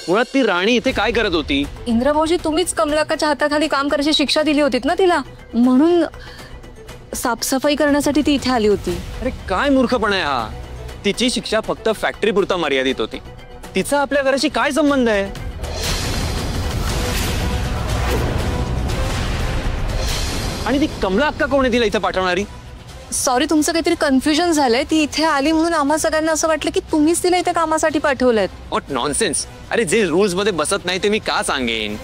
मुळात ती राणी इथे काय करत होती? इंद्रभाऊजी तुम्हीच कमलाकाच्या हाताखाली काम करायची शिक्षा दिली होतीत ना तिला, म्हणून साफसफाई करण्यासाठी ती इथे आली होती. अरे काय मूर्खपणा आहे हा. तिची शिक्षा फक्त फॅक्टरी पुरता मर्यादित होती. तिचा आपल्या घराशी काय संबंध आहे? आणि ती कमला अक्का कोण आहे तिला इथे पाठवणारी? सॉरी, तुमचं काहीतरी कन्फ्युजन झालंय. ती इथे आली म्हणून आम्हा सगळ्यांना असं वाटलं की तुम्हीच तिला इथे कामासाठी पाठवलंय. What nonsense. अरे जे रूल्स मध्ये बसत नाही ते मी का सांगेन?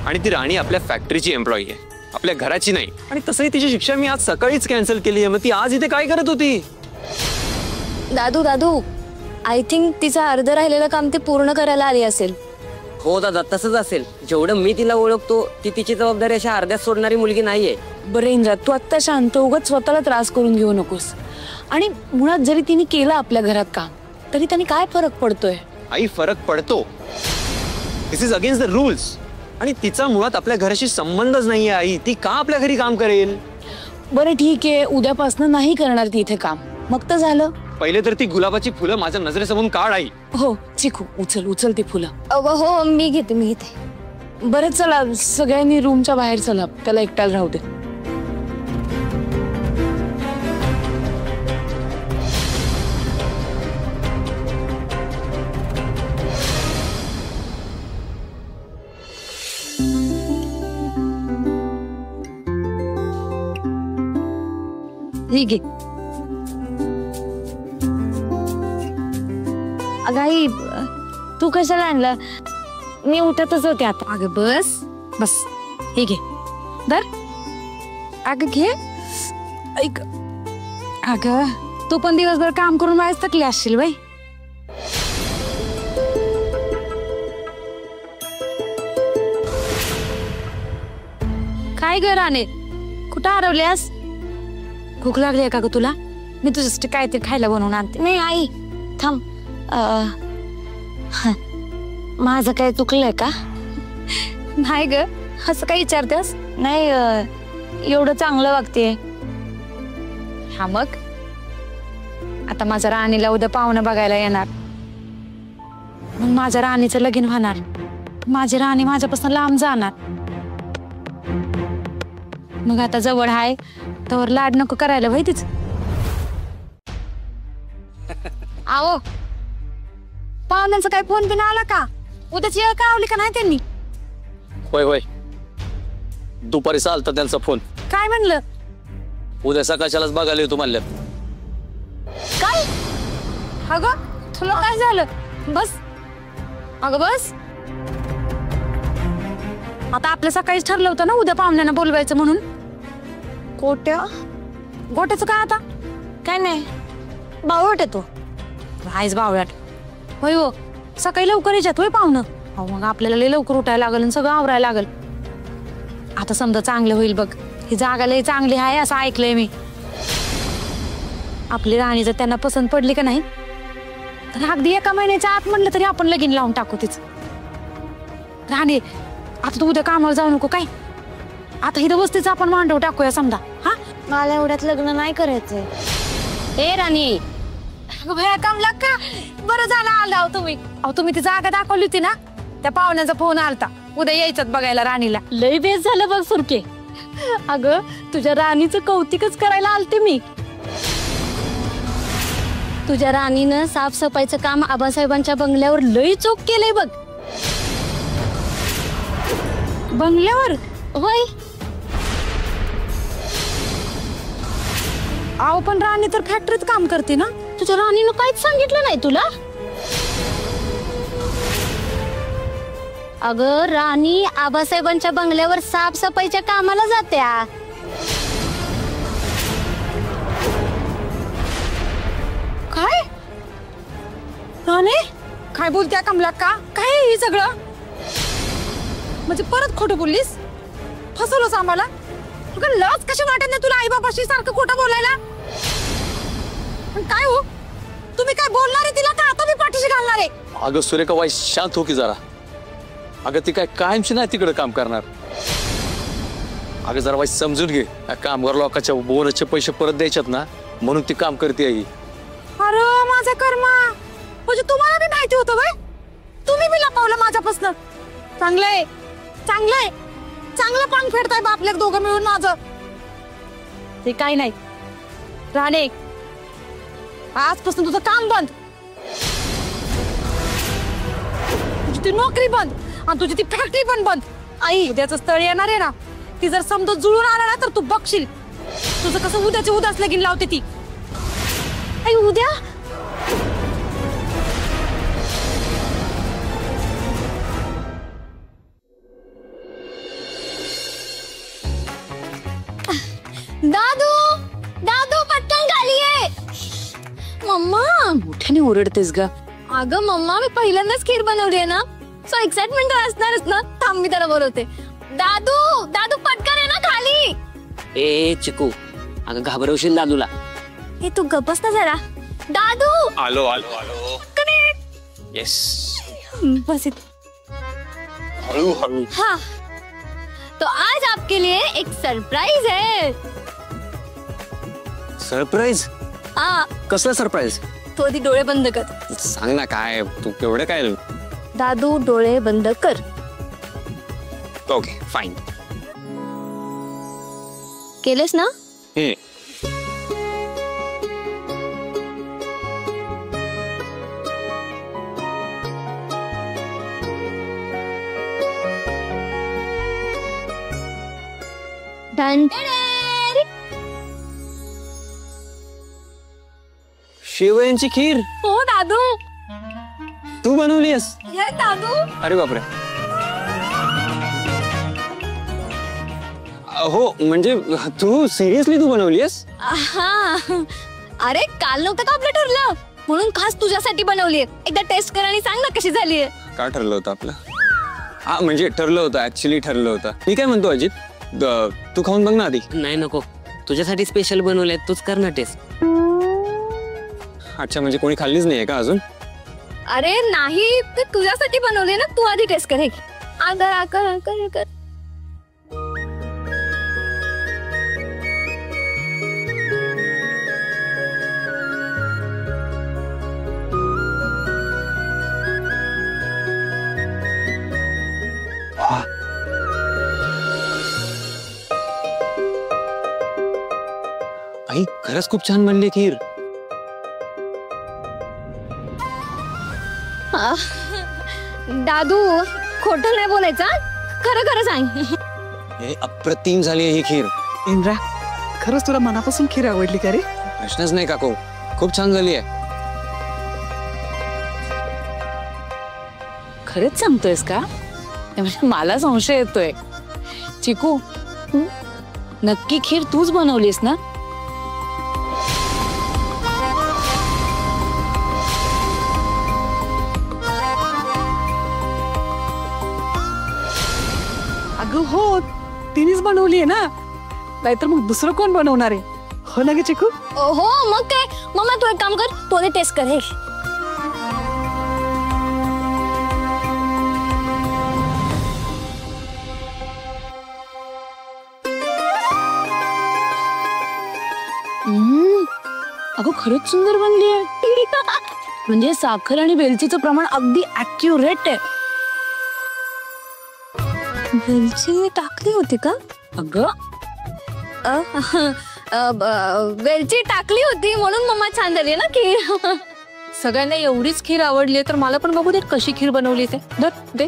आणि ती राणी आपल्या फॅक्टरीची एम्प्लॉई आहे, आपल्या घराची नाही. आणि तसंही तिची शिक्षा मी आज सकाळीच कॅन्सल केली आहे. मग ती आज इथे काय करत होती? दादू आय थिंक तिचं अर्ध राहिलेलं काम ते पूर्ण करायला आली असेल. हो दादा, तसंच असेल. जेवढं मी तिला ओळखतो ती तिची जबाबदारी अशा अर्ध्यात सोडणारी मुलगी नाहीये. बरं इंद्रा, तू आत्ता शांत, उगाच स्वतःला त्रास करून घेऊ नकोस. आणि मुळात जरी तिने केलं आपल्या घरात काम तरी त्याने काय फरक पडतोय? आई फरक पडतो. दिस इज अगेन्स्ट द रूल्स. आणि तिचा मुळात आपल्या घराशी संबंधच नाहीये. आई ती का आपल्या घरी काम करेल? बरं ठीक आहे, उद्यापासून नाही करणार ती इथे काम, मग तर झालं. पहिले तर ती गुलाबाची फुलं माझ्या नजरेसमोरून काढ आई. हो चिकू, उचल ती फुलं. हो मी घेते. बरं चला, सगळ्यांनी रूमच्या बाहेर चला, त्याला एकट्याला राहू दे. ठीक आहे. अगाई तू कशाला आणलं? मी उठतच होते आता. अगं बस हे घे दर. अगं घे. ऐक, अगं तू पण दिवसभर काम करून वायच थकली असशील बाई. काय ग राणे, कुठं हरवल्यास? भूक लागली आहे का ग तुला? मी तुझ्यासाठी काहीतरी खायला बनवून आणते. नाही आई थांब, माझं काय चुकलंय का? नाही ग, असं काय विचारतेस? नाही, एवढं चांगलं वागते. हा मग आता माझ्या राणीला उद्या पाहुणं बघायला येणार, मग माझ्या राणीचं लगीन होणार. माझी राणी माझ्यापासून लांब जाणार. मग आता जवळ हाय तर लाड नको करायला भाई तीच. आओ, पाहुण्यांचा काय फोन बिन आला का? उद्याची वेळ का आवली का नाही त्यांनी? होय दुपारी चालतं त्यांचा फोन. काय म्हणलं? उद्या सकाळच्यालाच बघायला येतो म्हणलं. काय? अगं तुला काय झालं? बस अगं बस. आता आपल्या सकाळीच ठरलं होतं ना उद्या पाहुण्यांना बोलवायचं म्हणून. गोट्याचं काय आता? काय नाही, बावळट आहे तो. राहायच बावळाट. होय हो, सकाळी लवकर यायच्यात होय पाहुणं. हो मग आपल्याला लय लवकर उठायला लागल आणि सगळं आवरायला लागल. आता समजा चांगलं होईल बघ, ही जागा लय चांगली आहे असं ऐकलंय मी. आपली राणी जर त्यांना पसंत पडली का नाही तर अगदी एका महिन्याच्या आत म्हणलं तरी आपण लगीन लावून टाकू तिचं. राणी आता तू उद्या कामावर जाऊ नको काय. आता हिथं वस्तीच आपण मांडव टाकूया समजा. हा, मला एवढ्यात लग्न नाही करायचंय. ए राणी, कमला का? बरं झालं आला तुम्ही. अहो तुम्ही ती जागा दाखवली होती ना, त्या पाहुण्याचा फोन आलता उद्या यायचं बघायला राणीला. लय बेस झालं बघ सुरके. अगं तुझ्या राणीचं कौतिकच करायला आलते मी. तुझ्या राणीनं साफसफाईचं काम आबासाहेबांच्या बंगल्यावर लय चोख केलंय बघ. बंगल्यावर? होय. अहो पण राणी तर फॅक्टरीत काम करते ना. तुझ्या राणीनं काहीच सांगितलं नाही तुला? अगं राणी आबासाहेबांच्या बंगल्यावर साफसफाईच्या कामाला जात्या. काय? राणी काय बोलत्या कमला का? काय हे सगळं? म्हणजे परत खोटं बोललीस? फसवलंस आम्हाला? तुला लाज कशी वाटत नाही तुला आई बाबाशी सारखं खोटं बोलायला? पण काय हो, तुम्ही काय बोलणार आहे तिला का आता मी पाठीशी घालणार आहे? अगं सुरेखा वाई शांत हो की जरा. अगं ती काय कायमची नाही तिकडे काम करणार. अगं जरा वाई समजून घे. कामगार लोकांच्या बोनसचे पैसे परत द्यायच्यात ना, म्हणून ती काम करते आई. अरे माझा कर्मा, म्हणजे तुम्हाला बी माहिती होतं वय? तुम्ही बी लपवलं माझ्यापासून. चांगलंय चांगलंय, चांगलं पांग फेडताय बापल्या दोघं मिळून माझं. ते काय नाही राणे, आजपासून तुझं काम बंद, तुझी ती नोकरी बंद आणि तुझी ती फॅक्टरी पण बंद. आई, उद्याचं स्थळ येणार आहे ना, ती जर समजा जुळून आला ना तर तू बघशील तुझं कसं उद्याची उदास लगीन लावते ती. आई उद्या दादू, दादू पटकन खाली ये. मम्मा, मोठ्याने ओरडतेस ग. अगं मम्मा, मी पहिल्यांदाच खीर बनवली आहे ना, सो एक्साइटमेंट तर असणारच ना. थांब, मी त्याला बोलवते. दादू, दादू पटकन आहे ना खाली. ए चिकू, अगं घाबरवशील दादूला. हे तू गप्पस ना जरा. दादू, आलो आलो आलो. येस. बस हळू हळू. हाँ, तो आज आपके लिए एक सरप्राइज है. सरप्राईज? हाँ, कसलं सरप्राईज? तू आधी डोळे बंद कर. सांग ना काय तू, केवढं काय? दादू डोळे बंद कर. Okay fine. केलेस ना? हे डन. शेवयांची खीर हो दादू. तू बनवलीस? ये दादू. अरे बापरे. हो म्हणजे तू सिरियसली तू बनवलीस? हा, अरे काल नव्हतं का आपलं ठरलं, म्हणून खास तुझ्यासाठी बनवली. एकदा टेस्ट कर आणि सांग ना कशी झाली. काय ठरलं होतं आपलं? हा म्हणजे ठरलं होतं, ऍक्च्युली ठरलं होतं. मी काय म्हणतो अजित, तू खाऊन बघ ना आधी. नाही नको, तुझ्यासाठी स्पेशल बनवले, तूच कर ना टेस्ट. अच्छा, म्हणजे कोणी खाल्लीच नाहीये का अजून? अरे नाही, ते तुझ्यासाठी बनवले ना, तू आधी टेस्ट कर. आकर आकर आकर आकर. आई खरंच खूप छान बनली खीर. दादू, खोटं नाही बोलायचं, खरं खरं सांग. हे अप्रतिम झाली आहे ही खीर. इंद्रा, खरंच तुला मनापासून खीर आवडली का रे? प्रश्नच नाही काकू, खूप छान झाली आहे. खरंच सांगतोयस का? म्हणजे मला संशय येतोय. चिकू, नक्की खीर तूच बनवलीस ना? अगं हो, तिनेच बनवली आहे ना, नाहीतर मग दुसरं कोण बनवणार आहे? हो ना ग चिकू? हो मग काय. मम्मा तू एक काम कर, तू आधी टेस्ट कर. हे अगं खरंच सुंदर बनली आहे. म्हणजे साखर आणि वेलचीचं प्रमाण अगदी ऍक्युरेट आहे. वेलची टाकली होती का? अगं वेलची टाकली होती म्हणून मम्मा छान झाली ना खीर. सगळ्यांना एवढीच खीर आवडली तर मला पण बघू दे कशी खीर बनवली ते. धर दे.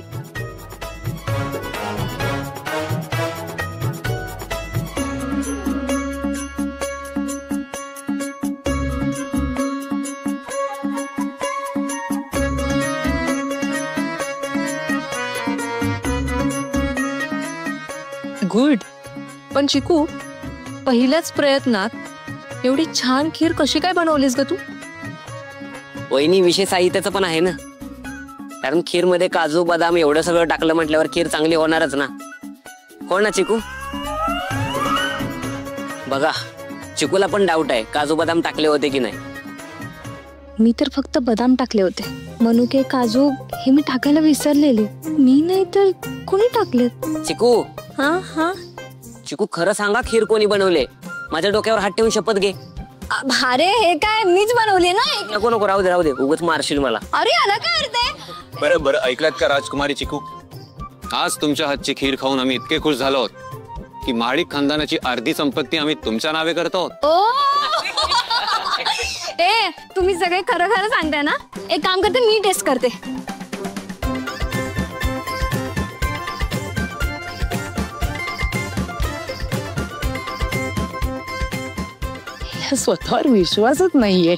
गुड. पण चिकू, पहिल्याच प्रयत्नात एवढी छान खीर कशी काय बनवलीस ग तू? वहिनी, विषय साहित्याचं पण आहे ना, कारण खीर मध्ये काजू बदाम एवढं सगळं टाकलं म्हटल्यावर खीर चांगली होणारच ना. हो ना चिकू? बघा, चिकूला पण डाऊट आहे काजू बदाम टाकले होते की नाही. मी तर फक्त बदाम टाकले होते, मनुके काजू हे मी टाकायला विसरलेले. मी नाही तर कोणी टाकले? चिकू, हा हा. चिकू खरं सांगा, खीर कोणी बनवले? माझ्या डोक्यावर हात ठेवून शपथ घे. अरे हे काय मीच बनवली ना नको नको, राहू दे उगाच मारशील मला. अरे याला काय अर्थ आहे? बरं बरं, ऐकलात का राजकुमारी चिकू? आज तुमच्या हातची खीर खाऊन आम्ही इतके खुश झालो आहोत की महाडिक खानदानाची अर्धी संपत्ती आम्ही तुमच्या नावे करतो आहोत. ओ ए तुम्ही सगळे खरं खरं सांगताय ना? एक काम करते, मी टेस्ट करते. स्वतःवर विश्वासच नाहीये.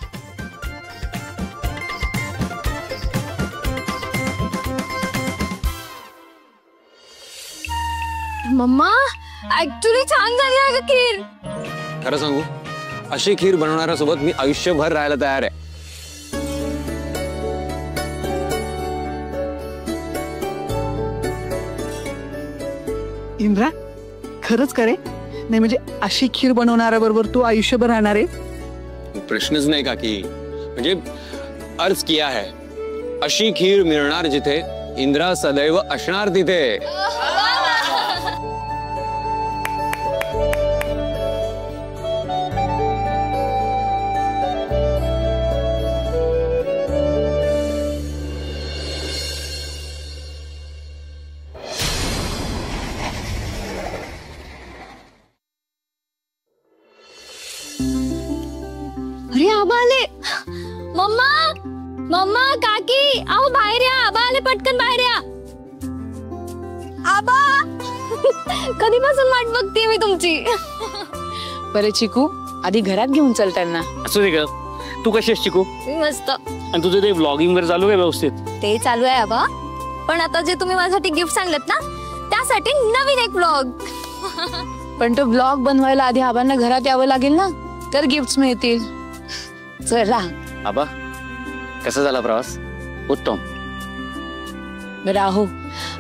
मम्मा ऍक्च्युली छान झाली आहे ग खीर. खरं सांगू, अशी खीर बनवणाऱ्यासोबत मी आयुष्यभर राहायला तयार आहे. इंद्रा, खरंच करे? नाही म्हणजे अशी खीर बनवणाऱ्या बरोबर तू आयुष्यभर राहणार आहे? प्रश्नच नाही काकी. म्हणजे अर्ज किया है, अशी खीर मिळणार जिथे इंद्रा सदैव असणार तिथे. अरे आबा आले. मम्मा मम्मा काकी आओ बाहेर या. आबा आले, पटकन बाहेर या. आबा कधीपासून वाट बघते मी तुमची. बरे चिकू, आधी घरात घेऊन चल त्यांना. असू दे ग. तू कशी आहेस चिकू? मस्त. आणि तुझं ते व्लॉगिंग वगैरे चालू आहे व्यवस्थित? ते चालू आहे आबा, पण आता जे तुम्ही माझ्यासाठी गिफ्ट सांगलेत ना, त्यासाठी नवीन एक व्लॉग. पण तो ब्लॉग बनवायला आधी आबांना घरात यावं लागेल ना, तर गिफ्ट मिळतील. चला. आबा, कसा झाला प्रवास? उत्तम. राहू,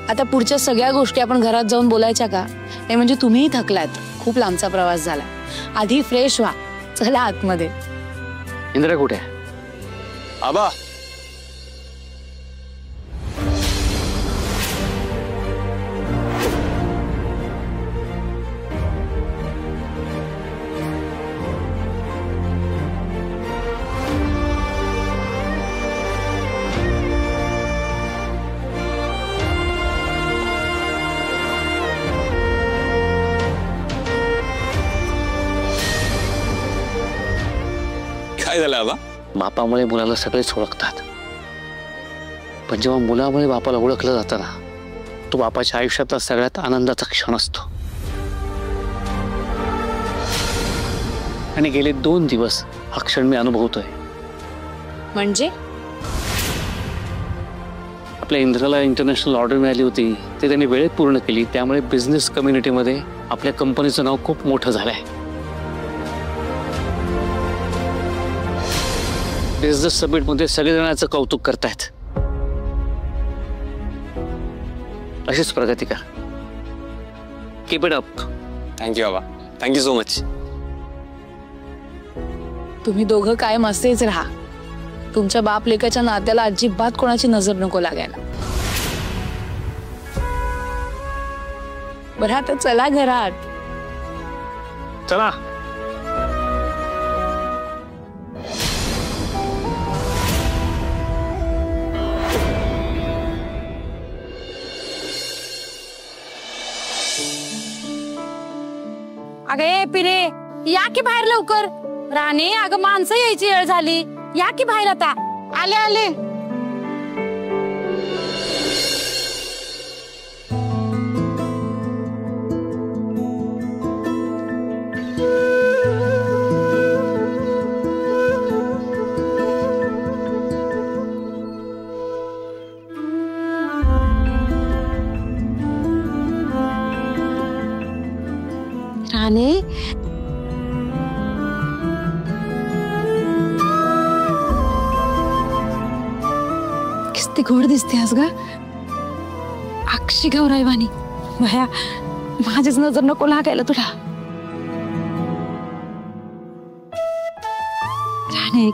आता पुढच्या सगळ्या गोष्टी आपण घरात जाऊन बोलायच्या का? नाही म्हणजे तुम्हीही थकलात, खूप लांबचा प्रवास झाला. आधी फ्रेश व्हा. चला आतमध्ये. इंद्रा कुठे आहे? आबा, काय झालं आबा? बापामुळे मुलाला सगळेच ओळखतात, पण जेव्हा मुलामुळे बापाला ओळखलं जातं ना, तो बापाच्या आयुष्यातला सगळ्यात आनंदाचा क्षण असतो. आणि गेले 2 दिवस हा क्षण मी अनुभवतोय. म्हणजे आपल्या इंद्राला इंटरनॅशनल ऑर्डर मिळाली होती, ते त्यांनी वेळेत पूर्ण केली. त्यामुळे बिझनेस कम्युनिटीमध्ये आपल्या कंपनीचं नाव खूप मोठं झालंय. बिझनेस समिट मध्ये सगळेजणांचं कौतुक करतायत. अशीच प्रगती कर. Keep it up. थँक्यू आबा, थँक्यू सो मच. तुम्ही दोघं कायम असेच राहा. तुमच्या बाप लेकाच्या नात्याला अजिबात कोणाची नजर नको लागायला. बरं आता चला घरात. चला. अगं ए पिरे, या की बाहेर लवकर. राणे, अगं माणसं यायची वेळ झाली. या की बाहेर आता. आले आले. राणे, किती गोड दिसतेस ग. अक्षी गौराईवाणी. भया, माझीच नजर नको लागायला तुला. राणे,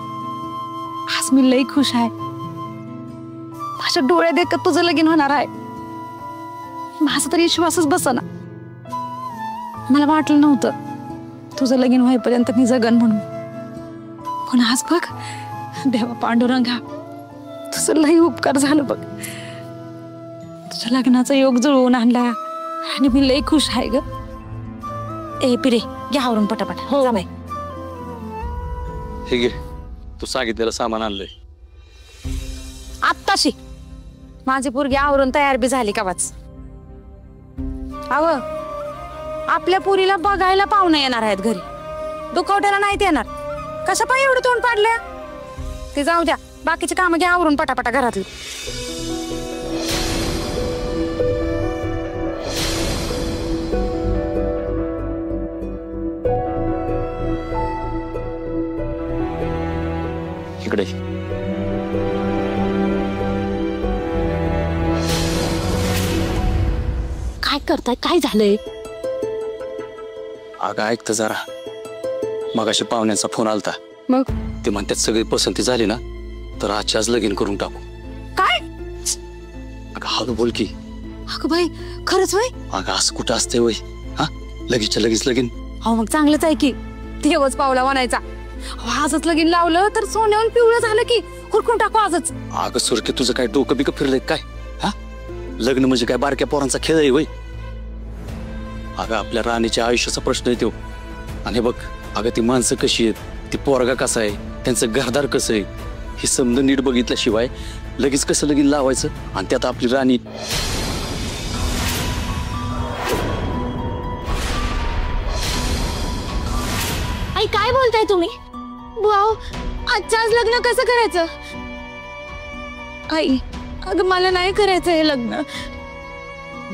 आज मी लई खुश आहे. माझ्या डोळ्यात देखत तुझं लगीन होणार आहे. माझा तरी विश्वासच बसना. मला वाटलं नव्हतं तुझं लगीन होईपर्यंत मी जगन म्हणून. पण आज बघ देवा पांडुरंगा तुझं लई उपकार झालं बघ. तुझ्या लग्नाचा योग जुळवून आणला आणि मी लई खुश आहे ग. ए पिरे घ्या आवरून पटापट. हो बाई. हे घे तू सांगितलेलं सामान आणलंय. आत्ताशी माझी पोरगी आवरून तयार बी झाली का वाच. अव आपल्या पुरीला बघायला पाहुणे येणार आहेत घरी. दुखवट्याला नाहीत येणार. कशा पाय एवढं तोंड पाडलंय. ते जाऊ द्या बाकीचे काम घ्या आवरून पटापटा घरातली. इकडे काय करताय? काय झालंय? अगं ऐक तर जरा. मगाशी पाहुण्यांचा फोन आलता. मग ते म्हणतात सगळी पसंती झाली ना तर आजच्या आज लगीन करून टाकू. काय? अगं हळू बोल की. अगं बाई खरंच वय? अगं असं कुठं असतंय वय? हा लगीच्या लगेच लगीन. हो मग चांगलंच आहे की. देवच पावला म्हणायचा. आजच लगीन लावलं तर सोन्यावर पिवळं झालं की हुरकून टाकू आजच. अगं सुरके तुझं काय डोकं बिकं फिरलंय काय? हा लग्न म्हणजे काय बारक्या पोरांचा खेळ आहे वय? अगं आपल्या राणीच्या आयुष्याचा प्रश्न आहे तो. आणि बघ अगं ती माणसं कशी आहेत, ती पोरगा कसा आहे, त्यांचं घरदार कसं आहे हे समजा नीट बघितल्याशिवाय लगेच कसं लगीन लावायचं. आणि त्यात आपली राणी. आई काय बोलताय तुम्ही? वाव आजच्या आज लग्न कसं करायचं? आई अगं मला नाही करायचं हे लग्न.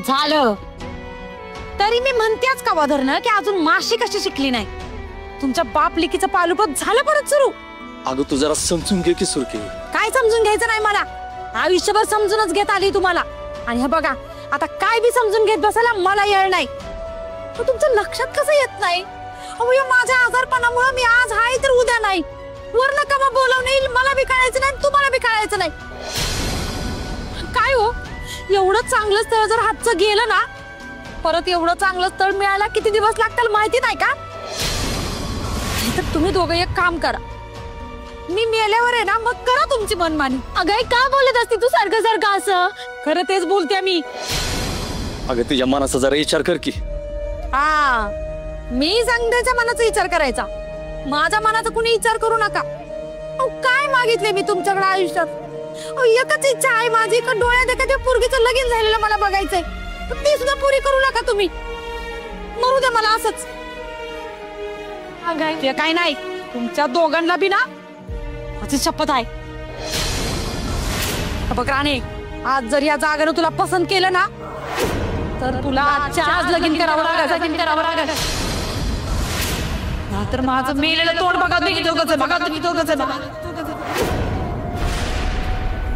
झालं तरी मी म्हणतेच का वधरणं की अजून माशी कशी शिकली नाही. तुमच्या बाप लिकीचं पालुपत झालं परत सुरू. अगं तू जरा समजून घे की सुरके. काय समजून घ्यायचं नाही मला. आयुष्यभर समजूनच घेत आली तुम्हाला. आणि हे बघा आता काय बी समजून घेत बसायला मला येळ नाही. तुमचं लक्षात कसं येत नाही? अहो या माझ्या आजारपणामुळे मी आज आहे तर उद्या नाही. वरनं कमा बोलावून येईल मला बी कळायचं नाही तुम्हाला बी कळायचं नाही. काय हो एवढं चांगलं स्थळ जर हातचं गेलं ना परत एवढं चांगलं स्थळ मिळायला किती दिवस लागतील माहिती नाही का? तर तुम्ही दोघं एक काम करा. मी मेल्यावर आहे ना मग करा तुमची मनमानी. अगं का बोलत असते तू सारखं सारखं असं? खरं तेच बोलते मी. अगं तुझ्या मनाचा जरा विचार कर की. हा मी सांगण्याच्या मनाचा विचार करायचा. माझ्या मनाचा कुणी विचार करू नका. काय मागितले मी तुमच्याकडे आयुष्यात? एकच इच्छा आहे माझी का डोळ्यात एखाद्या पोरगीचं लगीन झालेलं मला बघायचंय. ती सुद्धा पुरी करू नका तुम्ही. मरू द्या मला असंच. ते काय नाही तुमच्या दोघांना बी ना माझी शपथ आहे. बघ राणे आज जर या जागेनं तुला पसंत केलं ना तर तुला आजच्या आज लगीन करावं लागेल. तर माझं मेलेलं तोंड बघा तुम्ही दोघंच बघा.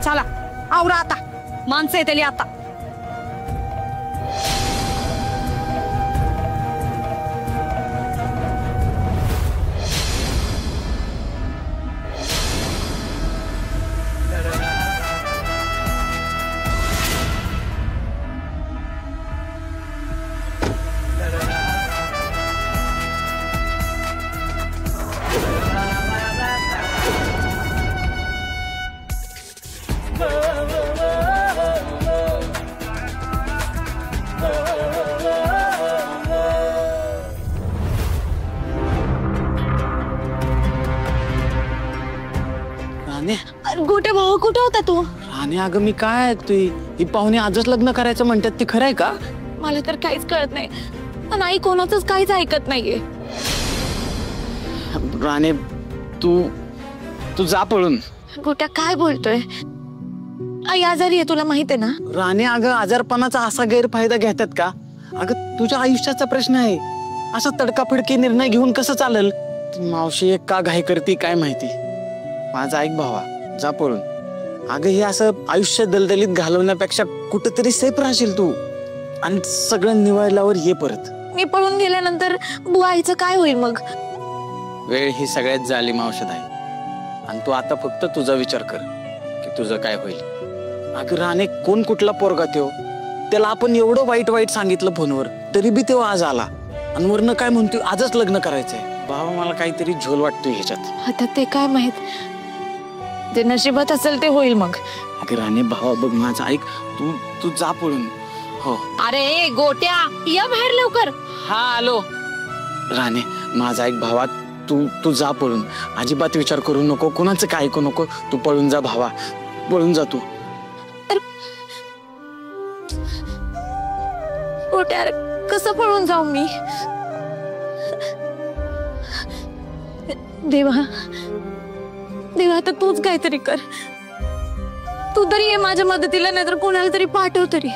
चला आवरा आता माणसं येतेली आता. गोटे भाऊ कुठे होता तू? आणि अगं मी काय ऐकतोय ही पाहुणे आजच लग्न करायचं म्हणतात ते खरंय का? मला तर काहीच कळत नाही. नाही कोणाचंच काहीच ऐकत नाहीये. राणे तू जा पळून. गोट्या काय बोलतोय? आई आजारी आहे तुला माहित आहे ना? राणे अगं आजारपणाचा असा गैरफायदा घेतात का? अगं तुझ्या आयुष्याचा प्रश्न आहे. असा तडकाफडकी निर्णय घेऊन कसं चालेल? मावशी एक का घाई करते काय माहिती. माझा ऐक भावा जा पळून. अगं हे असं आयुष्य दलदलीत घालवण्यापेक्षा कुठेतरी सेफ राहशील तू. आणि सगळं निवडल्यावर ये परत. मी पळून गेल्यानंतर बुवाईचं काय होईल मग? वेळ ही सगळ्यात जालिम औषध आहे. आणि तू आता फक्त तुझा विचार कर की तुझं काय होईल. अगं राणे कोण कुठला पोरगा त्यो? त्याला आपण एवढं वाईट सांगितलं फोनवर तरी बी तेव्हा आज आला. आणि वरनं काय म्हणतोय आजच लग्न करायचंय. बाबा मला काहीतरी झोल वाटतोय ह्याच्यात. आता ते काय माहित, जे नशिबात असेल ते होईल मग. अगं राणे भावा बघ माझं ऐक, तू तू जा पळून. हो अरे गोट्या, या बाहेर लवकर. हा आलो. राणे माझा ऐक भावा, तू तू जा पळून. अजिबात विचार करू नको, कुणाचं काय ऐकू नको. तू पळून जा भावा, पळून जा तू. गोट्या कसं पळून जाऊ मी? देवा देवा, आता तूच काहीतरी कर. तू तरी ये माझ्या मदतीला, नाहीतर कोणाला तरी पाठव तरी.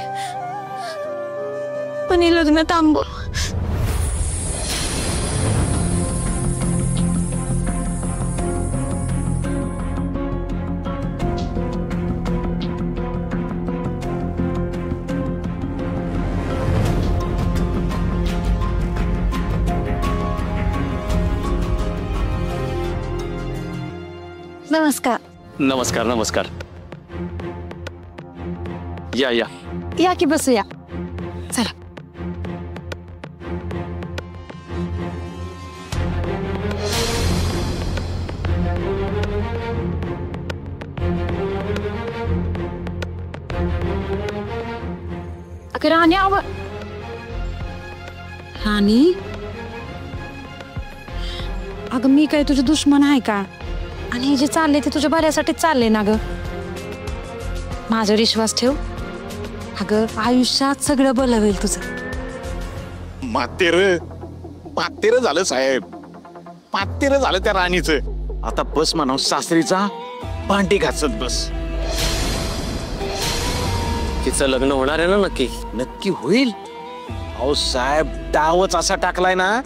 पण हे लग्न थांबव. नमस्कार. नमस्कार नमस्कार. या या. या की बसूया. चला. अगं राणी राणी, अगं मी काय तुझे दुश्मन आहे का? आणि हे जे चालले ते तुझ्या बऱ्यासाठीच चालले ना ग. माझा विश्वास ठेव. अगं आयुष्यात सगळं भलं होईल तुझं. मातेर झालं साहेब, मातेर झालं त्या राणीचं. आता बस म्हणाव सासरीचा भांडी घासत बस. तिचं लग्न होणार आहे ना नक्की? नक्की होईल. अहो साहेब, डावच असा टाकलाय ना,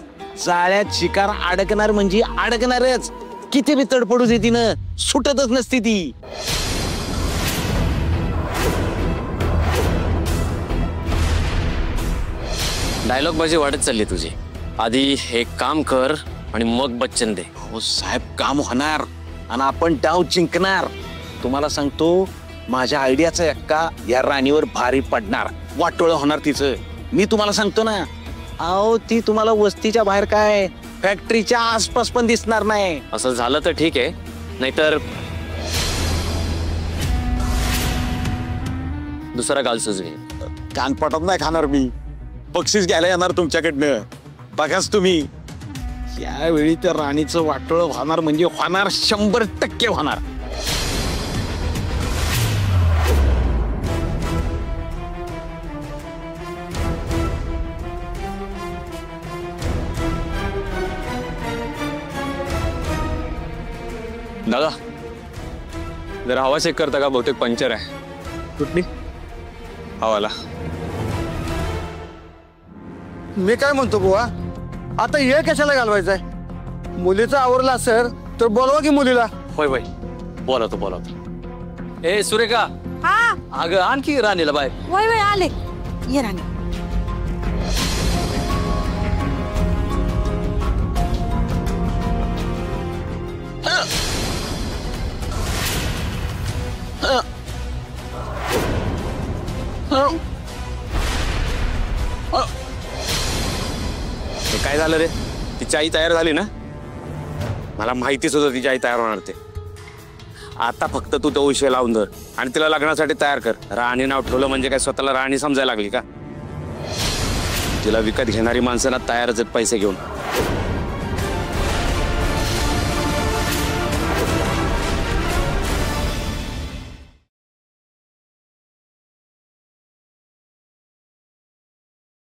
जाळ्यात शिकार अडकणार म्हणजे अडकणारच. किती बी तडपडू दे तिनं, सुटतच नसती ती. डायलॉग बाजी वाढत चालली तुझी. आधी एक काम कर आणि मग बच्चन दे. हो साहेब, काम होणार आणि आपण डाव जिंकणार. तुम्हाला सांगतो, माझ्या आयडियाचा एक्का या राणीवर भारी पडणार. वाटोळं होणार तिचं. मी तुम्हाला सांगतो ना, अहो ती तुम्हाला वस्तीच्या बाहेर काय, फॅक्टरीच्या आसपास पण दिसणार नाही. असं झालं तर ठीक आहे, नाहीतर दुसरा गाल सुचवे. कानपटात नाही खाणार मी. बक्षीस घ्यायला येणार तुमच्याकडनं. बघाच तुम्ही, यावेळी त्या राणीचं वाटोळं होणार म्हणजे होणार, 100% होणार. दादा जरा हवा चेक करता का? बहुतेक पंक्चर आहे. कुठली हवाला. मी काय म्हणतो बुवा, आता हे कशाला घालवायचंय? मुलीचा आवरला सर तर बोलवा की मुलीला. होय होय, बोलावतो बोलावतो. ए सुरेखा, हा अगं आणखी राणीला बाय. वय वय आले. ये राणी. काय झालं रे? तिची आई तयार झाली ना? मला माहितीच होतं तिची आई तयार होणार ते. आता फक्त तू तो विषय लावून धर आणि तिला लग्नासाठी तयार कर. राणी नाव ठेवलं म्हणजे काय स्वतःला राणी समजायला लागली का? तिला विकत घेणारी माणसं ना तयारच आहेत पैसे घेऊन.